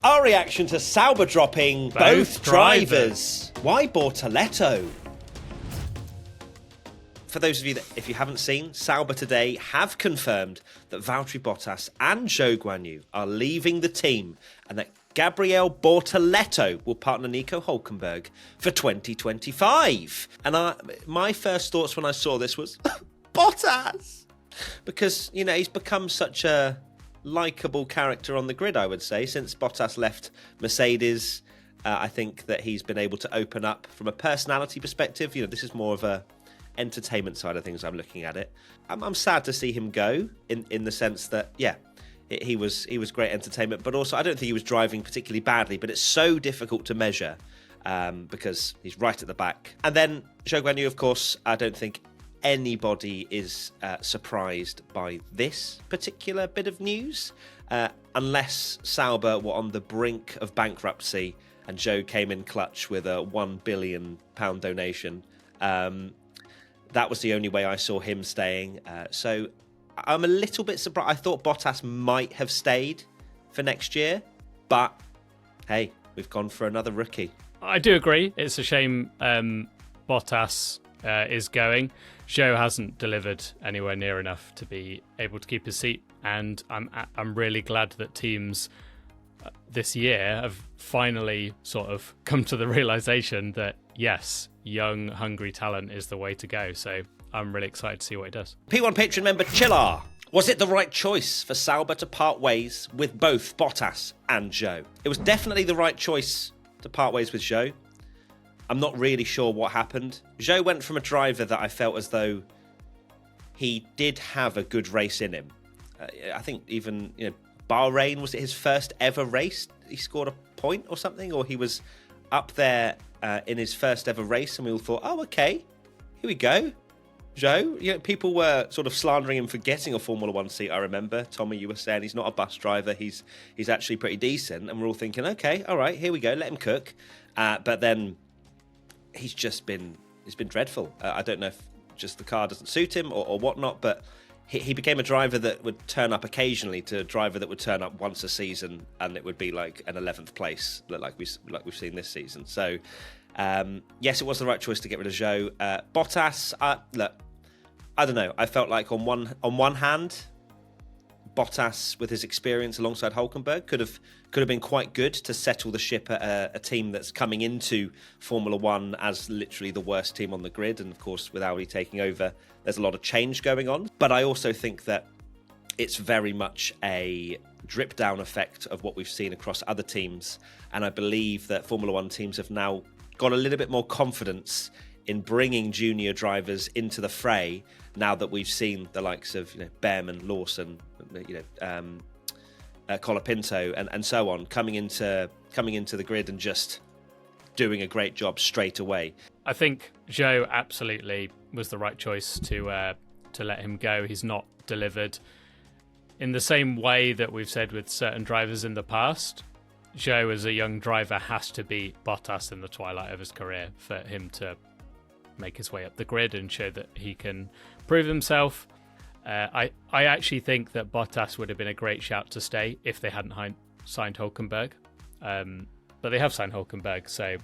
Our reaction to Sauber dropping both drivers. Why Bortoleto? For those of you that, if you haven't seen, Sauber today have confirmed that Valtteri Bottas and Zhou Guanyu are leaving the team and that Gabirel Bortoleto will partner Nico Hulkenberg for 2025. And my first thoughts when I saw this was, Bottas! Because, you know, he's become such a likeable character on the grid, I would say, since Bottas left Mercedes. I think that he's been able to open up from a personality perspective. You know, this is more of a entertainment side of things I'm looking at it. I'm sad to see him go in the sense that, yeah, he was great entertainment, but also I don't think he was driving particularly badly, but it's so difficult to measure because he's right at the back. And then Zhou Guanyu, of course, I don't think anybody is surprised by this particular bit of news, unless Sauber were on the brink of bankruptcy and Zhou came in clutch with a £1 billion donation. That was the only way I saw him staying. So I'm a little bit surprised. I thought Bottas might have stayed for next year, but hey, we've gone for another rookie. I do agree. It's a shame Bottas is going. Zhou hasn't delivered anywhere near enough to be able to keep his seat, and I'm really glad that teams this year have finally sort of come to the realization that yes, young, hungry talent is the way to go. So I'm really excited to see what he does. P1 Patreon member Chillar. Was it the right choice for Sauber to part ways with both Bottas and Zhou? It was definitely the right choice to part ways with Zhou. I'm not really sure what happened. Zhou went from a driver that I felt as though he did have a good race in him. I think even, you know, Bahrain, was it his first ever race? He scored a point or something, or he was up there in his first ever race, and we all thought, oh, okay, here we go. Zhou, you know, people were sort of slandering him for getting a Formula One seat. I remember, Tommy, you were saying he's not a bus driver, he's actually pretty decent, and we're all thinking, okay, all right, here we go, let him cook. But then he's been dreadful. I don't know if just the car doesn't suit him or whatnot, but he became a driver that would turn up occasionally to a driver that would turn up once a season, and it would be like an 11th place, like we've seen this season. So yes, it was the right choice to get rid of Zhou. Bottas, look, I don't know. I felt like on one hand, Bottas, with his experience alongside Hulkenberg, could have been quite good to settle the ship at a team that's coming into Formula One as literally the worst team on the grid. And of course, with Audi taking over, there's a lot of change going on. But I also think that it's very much a drip down effect of what we've seen across other teams. And I believe that Formula One teams have now got a little bit more confidence in bringing junior drivers into the fray now that we've seen the likes of, you know, Behrman, Lawson, you know, Colapinto and so on coming into the grid and just doing a great job straight away. I think Zhou absolutely was the right choice to let him go. He's not delivered in the same way that we've said with certain drivers in the past. Zhou, as a young driver, has to be Bottas in the twilight of his career for him to make his way up the grid and show that he can prove himself. I actually think that Bottas would have been a great shout to stay if they hadn't signed Hulkenberg. But they have signed Hulkenberg, so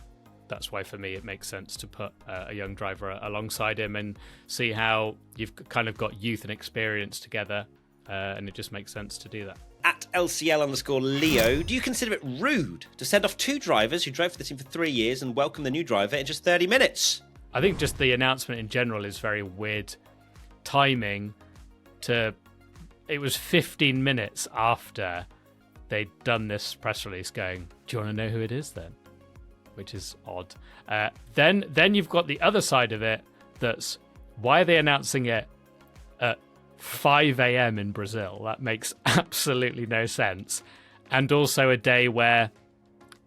that's why for me it makes sense to put a young driver alongside him and see how you've kind of got youth and experience together, and it just makes sense to do that. At LCL_Leo, do you consider it rude to send off two drivers who drove for the team for 3 years and welcome the new driver in just 30 minutes? I think just the announcement in general is very weird timing. It was 15 minutes after they'd done this press release going, do you want to know who it is then? Which is odd. Then you've got the other side of it, that's why are they announcing it at 5 a.m. in Brazil? That makes absolutely no sense. And also a day where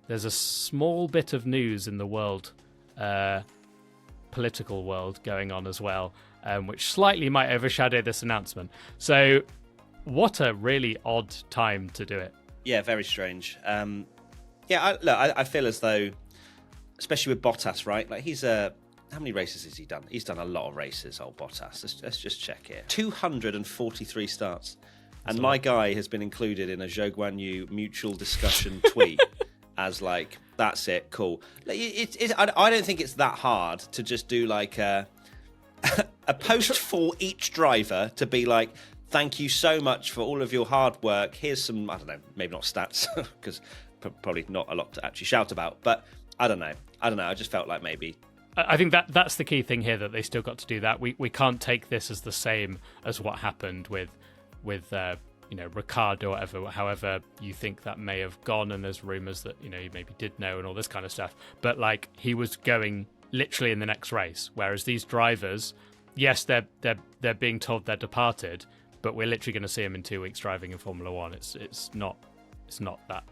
there's a small bit of news in the world, political world going on as well, which slightly might overshadow this announcement. So what a really odd time to do it. Yeah, very strange. I feel as though, especially with Bottas, right? Like how many races has he done? He's done a lot of races, old Bottas. Let's just check here. 243 starts. And my guy has been included in a Zhou Guan Yu mutual discussion tweet as like, that's it, cool. I don't think it's that hard to just do like a post for each driver to be like, thank you so much for all of your hard work. Here's some, I don't know, maybe not stats, because probably not a lot to actually shout about, but I don't know. I just felt like maybe. I think that's the key thing here, that they still got to do that. We can't take this as the same as what happened with Ricciardo or whatever, however you think that may have gone, and there's rumours that, you maybe did know and all this kind of stuff. But like, he was going literally in the next race, whereas these drivers, yes, they're being told they're departed, but we're literally going to see them in 2 weeks driving in Formula One. It's not that.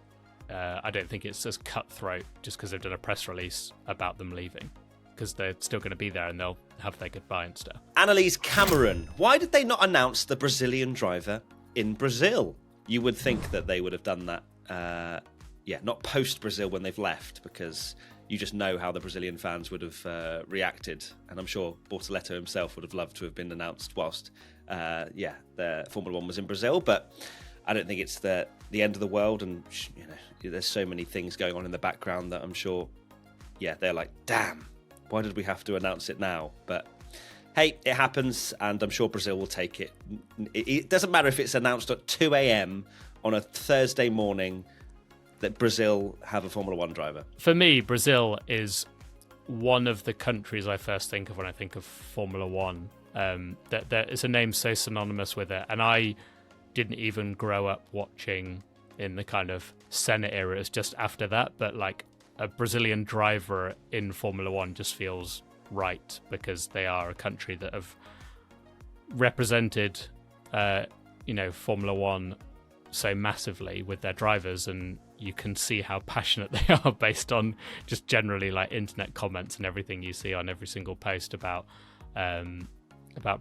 I don't think it's as cutthroat just because they've done a press release about them leaving, because they're still going to be there and they'll have their goodbye and stuff. Annalise Cameron, why did they not announce the Brazilian driver in Brazil? You would think that they would have done that, not post-Brazil when they've left, because you just know how the Brazilian fans would have reacted. And I'm sure Bortoleto himself would have loved to have been announced whilst, the Formula One was in Brazil. But I don't think it's the end of the world. And, there's so many things going on in the background that I'm sure, they're like, damn, why did we have to announce it now? But hey, it happens, and I'm sure Brazil will take it. It doesn't matter if it's announced at 2 a.m. on a Thursday morning that Brazil have a Formula One driver. For me, Brazil is one of the countries I first think of when I think of Formula One. That it's a name so synonymous with it, and I didn't even grow up watching in the kind of Senna era. It's just after that, but like a Brazilian driver in Formula One just feels right, because they are a country that have represented Formula One so massively with their drivers, and you can see how passionate they are based on just generally like internet comments and everything you see on every single post about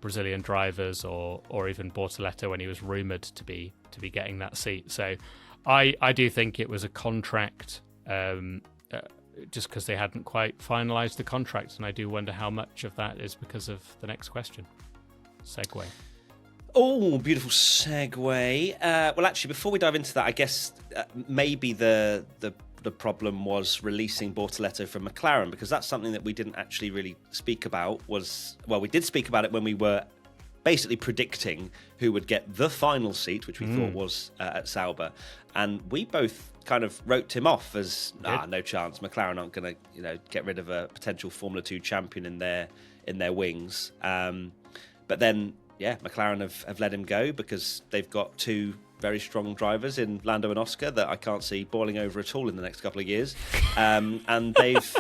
Brazilian drivers, or even Bortoleto when he was rumoured to be getting that seat. So I do think it was a contract, just because they hadn't quite finalised the contract, and I do wonder how much of that is because of the next question. Segue. Oh, beautiful segue. Well, actually, before we dive into that, I guess maybe the problem was releasing Bortoleto from McLaren, because that's something that we didn't actually really speak about. We did speak about it when we were basically predicting who would get the final seat, which we thought was at Sauber, and we both kind of wrote him off as no chance. McLaren aren't going to get rid of a potential Formula 2 champion in their wings. But then McLaren have let him go because they've got 2 very strong drivers in Lando and Oscar that I can't see boiling over at all in the next couple of years. And they've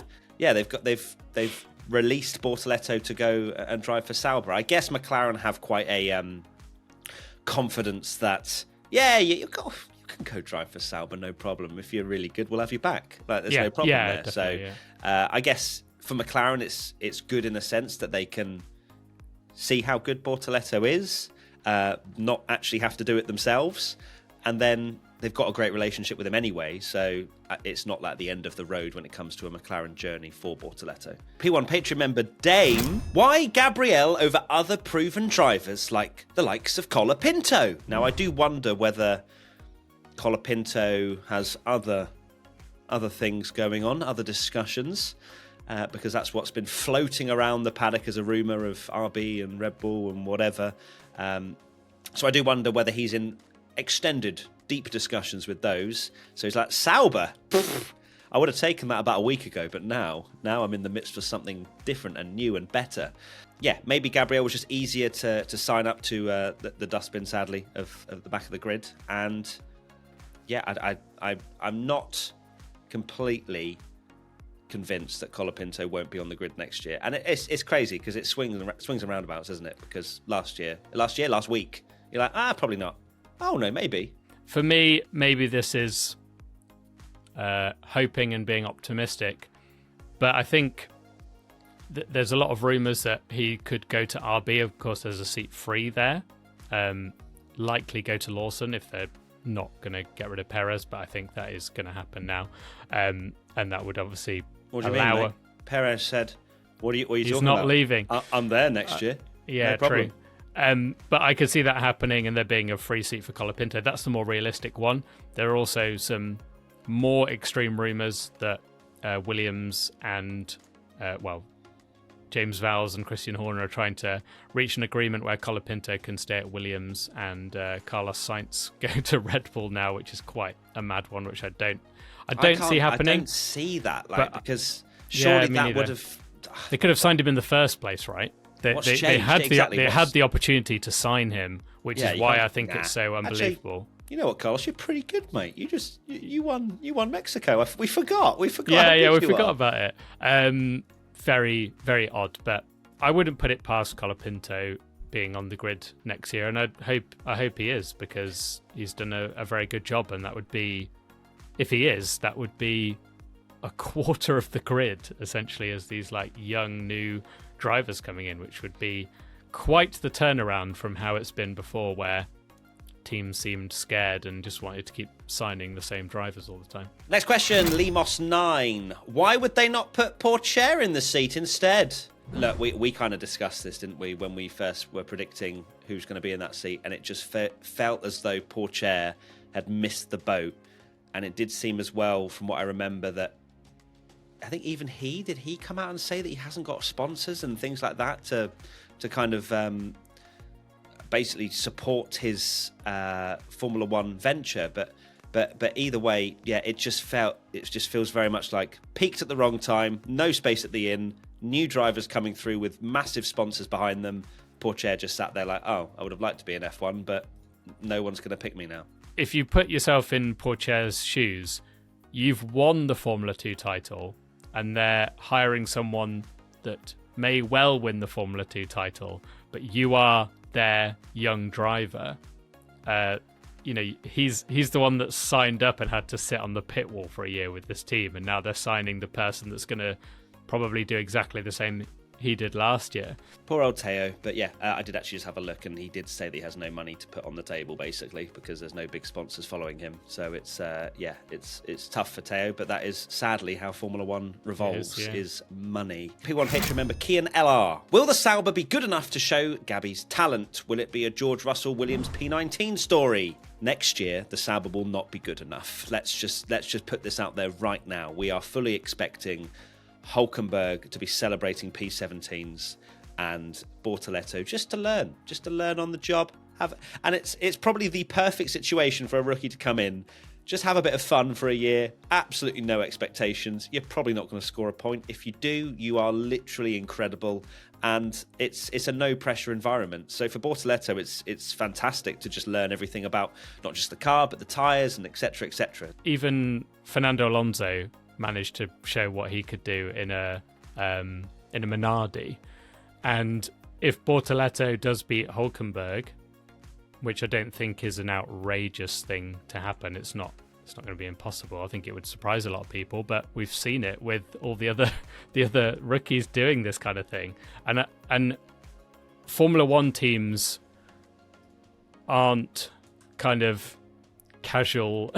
released Bortoleto to go and drive for Sauber. I guess McLaren have quite a confidence that you can go drive for Sauber, no problem. If you're really good, we'll have you back. Like, there's no problem there. So I guess for McLaren, it's good in the sense that they can see how good Bortoleto is, not actually have to do it themselves, and then they've got a great relationship with him anyway, so it's not like the end of the road when it comes to a McLaren journey for Bortoleto. P1 Patreon member Dame, why Gabirel over other proven drivers like the likes of Colapinto? Now, I do wonder whether Colapinto has other things going on, other discussions, because that's what's been floating around the paddock as a rumour of RB and Red Bull and whatever. So I do wonder whether he's in extended, deep discussions with those. So he's like, Sauber? I would have taken that about a week ago, but now I'm in the midst of something different and new and better. Yeah, maybe Gabirel was just easier to sign up to the dustbin, sadly, of the back of the grid. And yeah, I'm not completely convinced that Colapinto won't be on the grid next year. And it's crazy because it swings and roundabouts, isn't it? Because last week, you're like, probably not. Oh, no, maybe. For me, maybe this is hoping and being optimistic. But I think there's a lot of rumours that he could go to RB. Of course, there's a seat free there. Likely go to Lawson if they're not going to get rid of Perez, but I think that is going to happen now. And that would obviously what do you mean, mate? Perez said, what are you he's talking not about? Leaving. I'm there next year. Yeah, no problem. true. But I could see that happening and there being a free seat for Colapinto. That's the more realistic one. There are also some more extreme rumours that Williams and, James Vowles and Christian Horner are trying to reach an agreement where Colapinto can stay at Williams and Carlos Sainz go to Red Bull now, which is quite a mad one, which I don't see happening. I don't see that, because surely that would have... They could have signed him in the first place, right? They had the opportunity to sign him, which is why I think it's so unbelievable. Actually, you know what, Carlos? You're pretty good, mate. You won Mexico. We forgot. We forgot. Yeah, we forgot about it. Very, very odd, but I wouldn't put it past Colapinto being on the grid next year, and I hope he is, because he's done a very good job, and that would be, if he is, that would be a quarter of the grid essentially as these like young new drivers coming in, which would be quite the turnaround from how it's been before, where teams seemed scared and just wanted to keep signing the same drivers all the time. Next question, Limos9. Why would they not put Pourchaire in the seat instead? Look, we kind of discussed this, didn't we, when we first were predicting who's going to be in that seat, and it just felt as though Pourchaire had missed the boat. And it did seem as well, from what I remember, that I think even did he come out and say that he hasn't got sponsors and things like that to kind of basically support his Formula One venture, but either way, yeah, it just feels very much like peaked at the wrong time, no space at the inn, new drivers coming through with massive sponsors behind them. Pourchaire just sat there like, oh, I would have liked to be in F1, but no one's going to pick me now. If you put yourself in Pourchaire's shoes, you've won the Formula 2 title, and they're hiring someone that may well win the Formula 2 title, but you are their young driver. He's the one that signed up and had to sit on the pit wall for a year with this team, and now they're signing the person that's going to probably do exactly the same he did last year. Poor old Teo. But yeah, I did actually just have a look, and he did say that he has no money to put on the table, basically, because there's no big sponsors following him. So it's tough for Teo, but that is sadly how Formula One revolves, is money. P1H, remember, Kian LR. Will the Sauber be good enough to show Gabby's talent? Will it be a George Russell Williams P19 story? Next year, the Sauber will not be good enough. Let's just put this out there right now. We are fully expecting Hulkenberg to be celebrating P17s and Bortoleto just to learn on the job. And it's probably the perfect situation for a rookie to come in, just have a bit of fun for a year, absolutely no expectations. You're probably not going to score a point. If you do, you are literally incredible, and it's a no pressure environment. So for Bortoleto, it's fantastic to just learn everything about not just the car but the tyres and etc. etc. Even Fernando Alonso managed to show what he could do in a Minardi, and if Bortoleto does beat Hulkenberg, which I don't think is an outrageous thing to happen, it's not going to be impossible. I think it would surprise a lot of people, but we've seen it with all the other rookies doing this kind of thing, and Formula One teams aren't kind of casual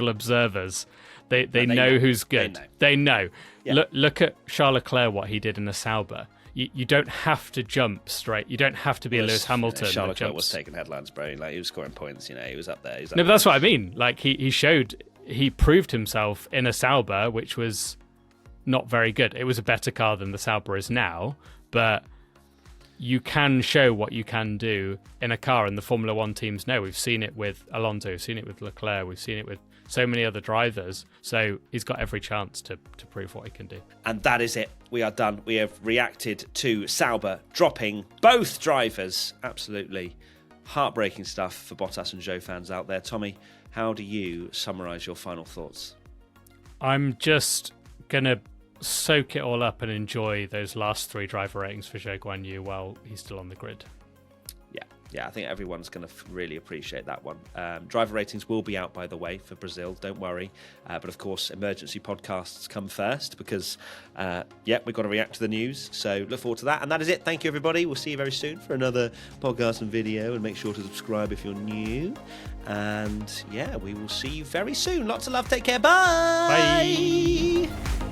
observers. They know who's good. They know. Yeah. Look at Charles Leclerc, what he did in the Sauber. You don't have to jump straight. You don't have to be a Lewis Hamilton. Charles Leclerc was taking headlines, bro. Like, he was scoring points. He was up there. But that's what I mean. Like he proved himself in a Sauber, which was not very good. It was a better car than the Sauber is now, but you can show what you can do in a car, and the Formula One teams know. We've seen it with Alonso, we've seen it with Leclerc, we've seen it with so many other drivers. So he's got every chance to prove what he can do. And that is it. We are done. We have reacted to Sauber dropping both drivers. Absolutely heartbreaking stuff for Bottas and Zhou fans out there. Tommy, how do you summarise your final thoughts? I'm just going to soak it all up and enjoy those last three driver ratings for Zhou Guanyu while he's still on the grid. Yeah, I think everyone's going to really appreciate that one. Driver ratings will be out, by the way, for Brazil. Don't worry. But of course, emergency podcasts come first because, we've got to react to the news. So look forward to that. And that is it. Thank you, everybody. We'll see you very soon for another podcast and video. And make sure to subscribe if you're new. And we will see you very soon. Lots of love. Take care. Bye. Bye.